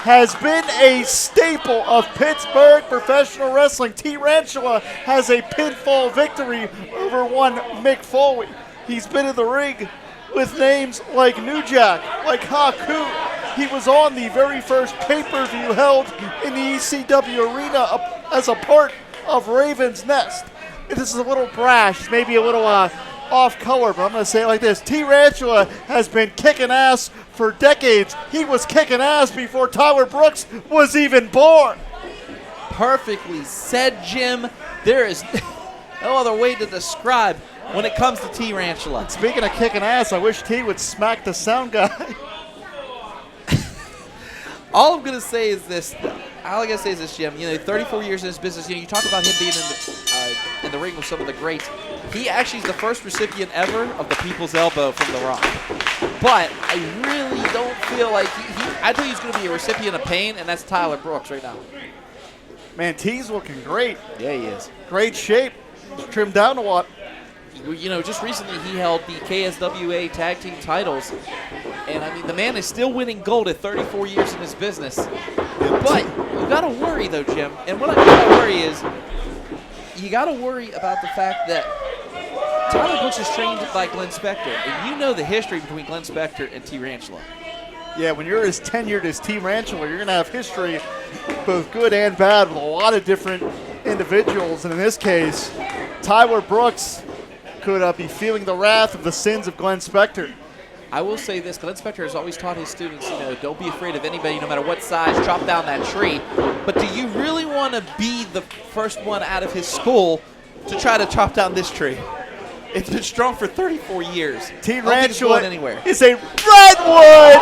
has been a staple of Pittsburgh professional wrestling. Tarantula has a pinfall victory over one Mick Foley. He's been in the ring with names like New Jack, like Haku. He was on the very first pay-per-view held in the ECW arena as a part of Raven's Nest. This is a little brash, maybe a little off color, but I'm going to say it like this. Tarantula has been kicking ass for decades. He was kicking ass before Tyler Brooks was even born. Perfectly said, Jim. There is no other way to describe when it comes to Tarantula. Speaking of kicking ass, I wish T would smack the sound guy. All I'm gonna say is this. All I gotta say is this, Jim. 34 years in this business. You talk about him being in the ring with some of the greats. He actually is the first recipient ever of the People's Elbow from The Rock. But I really don't feel like I thought he was gonna be a recipient of pain, and that's Tyler Brooks right now. Man, T's looking great. Yeah, he is. Great shape. He's trimmed down a lot. Just recently he held the KSWA tag team titles. And, I mean, the man is still winning gold at 34 years in his business. But you got to worry, though, Jim. And what I got to worry is you got to worry about the fact that Tyler Brooks is trained by Glenn Spector. And you know the history between Glenn Spector and Tarantula. Yeah, when you're as tenured as Tarantula, you're going to have history, both good and bad, with a lot of different individuals. And in this case, Tyler Brooks could be feeling the wrath of the sins of Glenn Spector. I will say this, Glenn Spector has always taught his students, don't be afraid of anybody, no matter what size, chop down that tree. But do you really want to be the first one out of his school to try to chop down this tree? It's been strong for 34 years. Tarantula anywhere. Is a redwood!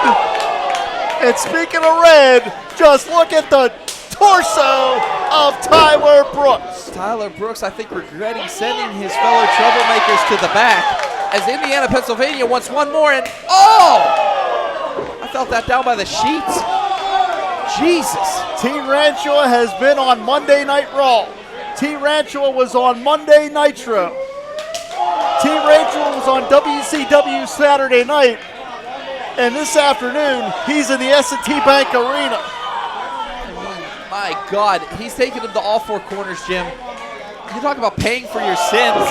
And speaking of red, just look at the torso of Tyler Brooks. Tyler Brooks, I think, regretting sending his fellow troublemakers to the back as Indiana, Pennsylvania wants one more, and I felt that down by the sheets. Jesus. Tarantula has been on Monday Night Raw. Tarantula was on Monday Nitro. Tarantula was on WCW Saturday night. And this afternoon, he's in the S&T Bank Arena. My God, he's taking him to all four corners, Jim. You talk about paying for your sins.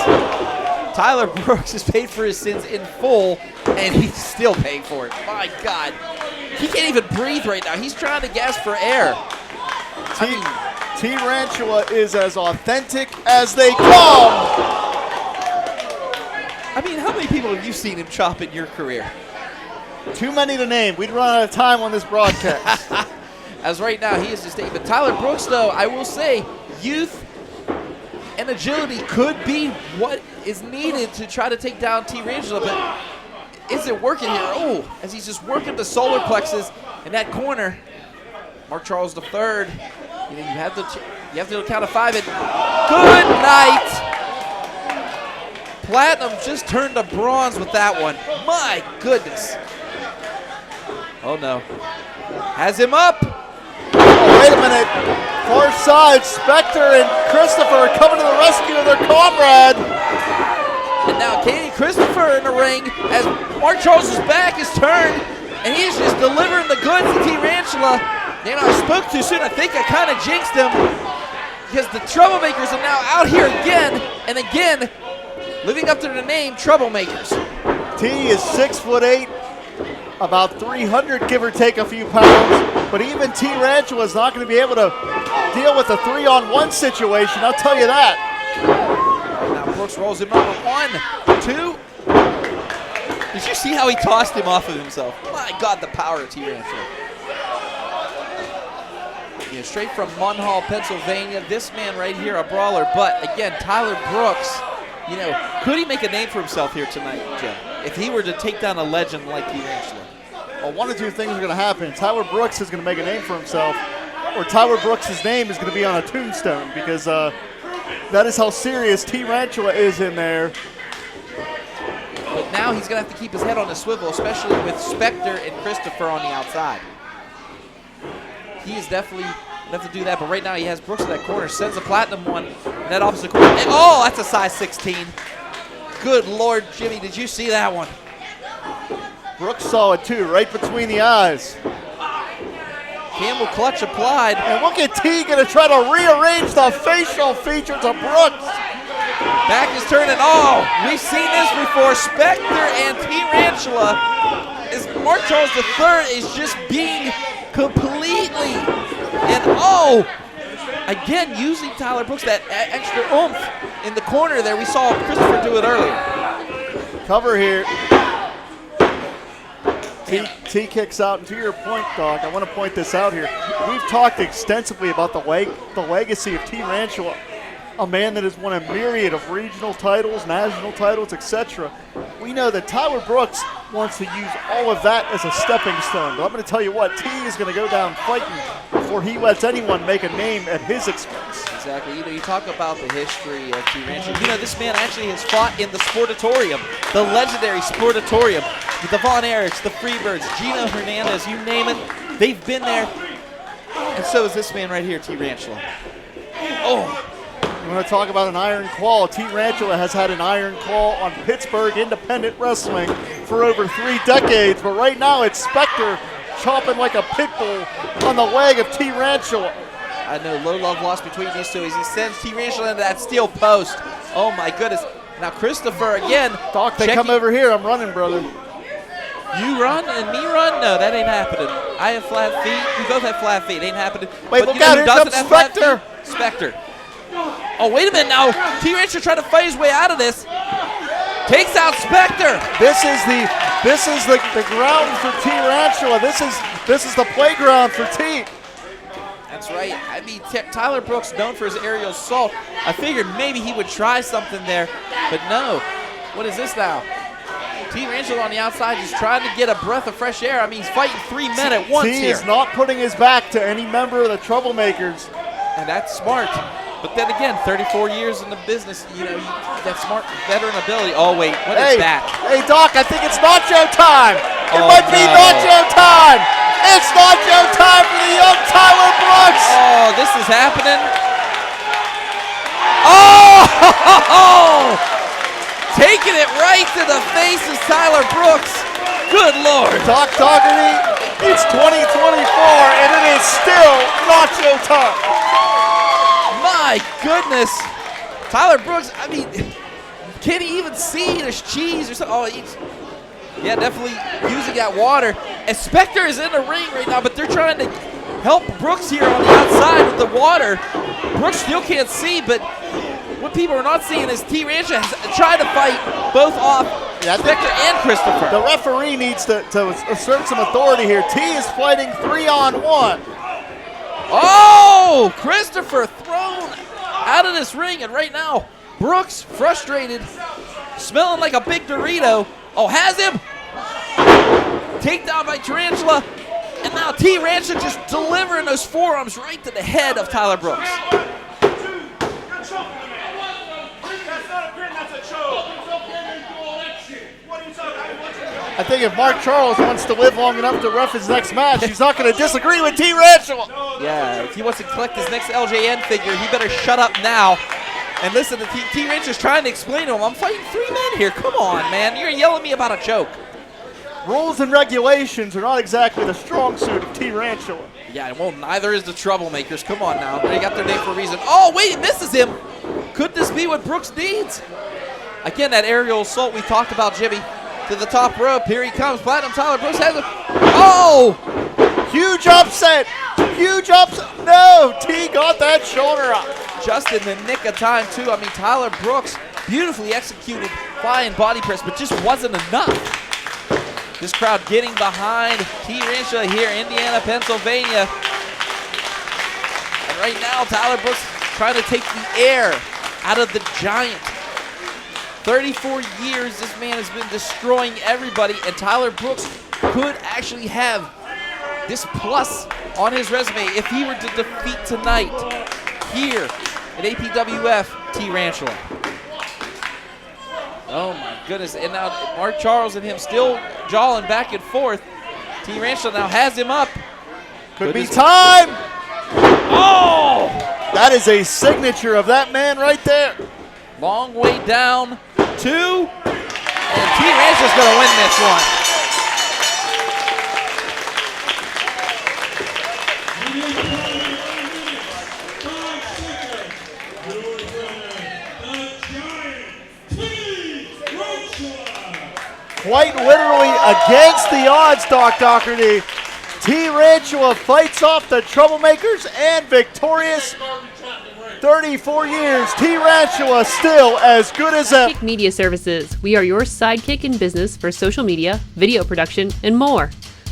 Tyler Brooks has paid for his sins in full, and he's still paying for it. My God. He can't even breathe right now. He's trying to gasp for air. Tarantula is as authentic as they come. I mean, how many people have you seen him chop in your career? Too many to name. We'd run out of time on this broadcast. As right now, he is just but Tyler Brooks, though, I will say, youth and agility could be what is needed to try to take down Tarantula, but is it working here? Oh, as he's just working the solar plexus in that corner. Mark Charles III, you have to count to 5 and good night. Platinum just turned to bronze with that one. My goodness. Oh, no. Has him up. Oh, wait a minute. Far side, Spector and Christopher coming to the rescue of their comrade. And now Katie Christopher in the ring as Mark Charles' back is turned, and he's just delivering the goods to Tarantula. I spoke too soon. I think I kind of jinxed him because the Troublemakers are now out here again and again, living up to the name Troublemakers. T is 6'8", about 300, give or take a few pounds. But even Tarantula is not going to be able to deal with a 3-on-1 situation, I'll tell you that. Now Brooks rolls him over 1, 2. Did you see how he tossed him off of himself? My God, the power of Tarantula. Straight from Munhall, Pennsylvania. This man right here, a brawler. But again, Tyler Brooks, could he make a name for himself here tonight, Jim? If he were to take down a legend like Tarantula? Well, one of two things are going to happen. Tyler Brooks is going to make a name for himself, or Tyler Brooks' name is going to be on a tombstone, because that is how serious Tarantula is in there. But now he's going to have to keep his head on a swivel, especially with Spector and Christopher on the outside. He is definitely going to have to do that, but right now he has Brooks in that corner, sends a platinum one in that opposite corner. And, that's a size 16. Good Lord, Jimmy, did you see that one? Brooks saw it too, right between the eyes. Camel clutch applied. And look at T going to try to rearrange the facial features of Brooks. Back is turning. Oh, we've seen this before. Spectre and Tarantula. As Mark Charles III is just being completely, and oh, again using Tyler Brooks, that extra oomph in the corner there. We saw Christopher do it earlier. Cover here. T kicks out, and to your point, Doc, I want to point this out here. We've talked extensively about the legacy of Tarantula, a man that has won a myriad of regional titles, national titles, etc. We know that Tyler Brooks wants to use all of that as a stepping stone, but I'm going to tell you what, T is going to go down fighting before he lets anyone make a name at his expense. Exactly. You know, you talk about the history of Tarantula. You know, this man actually has fought in the Sportatorium, the legendary Sportatorium, with the Von Erichs, the Freebirds, Gino Hernandez, you name it. They've been there, and so is this man right here, Tarantula. Oh. You want to talk about an iron claw? Tarantula has had an iron claw on Pittsburgh independent wrestling for over 3 decades, but right now it's Spectre chomping like a pit bull on the leg of Tarantula. I know, low love lost between these two as he sends Tarantula into that steel post. Oh my goodness. Now Christopher again. Doc, they come over here. I'm running, brother. You run and me run? No, that ain't happening. I have flat feet. We both have flat feet. It ain't happening. Wait, look out, here comes Spectre. Spectre. Oh, wait a minute now. T-Rancher trying to fight his way out of this. Takes out Spectre. This is the ground for Tarantula. This is the playground for T. That's right. I mean, Tyler Brooks known for his aerial assault. I figured maybe he would try something there, but no. What is this now? Tarantula on the outside just trying to get a breath of fresh air. I mean, he's fighting 3 men at once T here. is not putting his back to any member of the Troublemakers. And that's smart. But then again, 34 years in the business, you know, that smart veteran ability. Oh, wait, what is that? Hey, Doc, I think it's nacho time. It might be nacho time. It's nacho time for the young Tyler Brooks. Oh, this is happening. Oh! Taking it right to the face of Tyler Brooks. Good Lord. Doc Dougherty, it's 2024, and it is still nacho time. My goodness. Tyler Brooks, I mean, can he even see there's cheese or something? Oh, yeah, definitely using that water. And Spectre is in the ring right now, but they're trying to help Brooks here on the outside with the water. Brooks still can't see, but what people are not seeing is T-Rancher has tried to fight both off Spectre and Christopher. The referee needs to assert some authority here. T is fighting 3-on-1. Oh, Christopher thrown out of this ring, and right now, Brooks, frustrated, smelling like a big Dorito. Oh, has him. Takedown by Tarantula, and now T-Rancher just delivering those forearms right to the head of Tyler Brooks. I think if Mark Charles wants to live long enough to ref his next match, he's not going to disagree with Tarantula. Yeah, if he wants to collect his next LJN figure, he better shut up now and listen to T-Rancher's trying to explain to him, I'm fighting 3 men here. Come on, man. You're yelling at me about a choke. Rules and regulations are not exactly the strong suit of Tarantula. Yeah, well, neither is the Troublemakers. Come on now. They got their name for a reason. Oh, wait, it misses him. Could this be what Brooks needs? Again, that aerial assault we talked about, Jimmy. To the top rope. Here he comes. Platinum Tyler Brooks has him. Oh! Huge upset. Huge upset. No, T got that shoulder up. Just in the nick of time, too. I mean, Tyler Brooks beautifully executed flying body press, but just wasn't enough. This crowd getting behind T-Rancher here, Indiana, Pennsylvania. And right now, Tyler Brooks trying to take the air out of the giant. 34 years, this man has been destroying everybody, and Tyler Brooks could actually have this plus on his resume if he were to defeat tonight here at APWF Tarantula. Oh my goodness, and now Mark Charles and him still jawing back and forth. Tarantula now has him up. Could be time. Oh! That is a signature of that man right there. Long way down. 2, and T-Rancher's going to win this one. quite literally against the odds, Doc Doherty. Rantula fights off the troublemakers and victorious. 34 years, Rantula still as good as ever. Sidekick Media Services. We are your sidekick in business for social media, video production, and more.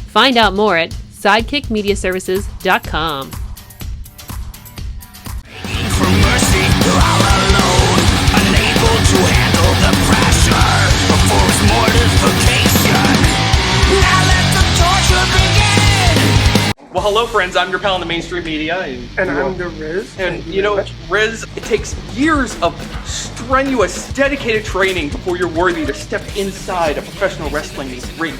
Find out more at sidekickmediaservices.com. For mercy, you're all alone, unable to handle the pressure of forced mortification. Now let the torture begin. Well, hello, friends. I'm your pal in the mainstream media. And I'm the Riz. And you know, Riz, it takes years of strenuous, dedicated training before you're worthy to step inside a professional wrestling ring.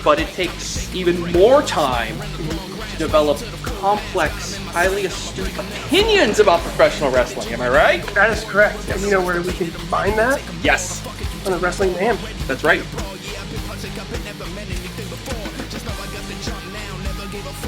But it takes even more time to develop complex, highly astute opinions about professional wrestling. Am I right? That is correct. And you know where we can combine that? Yes. On the Wrestling Mayhem. That's right.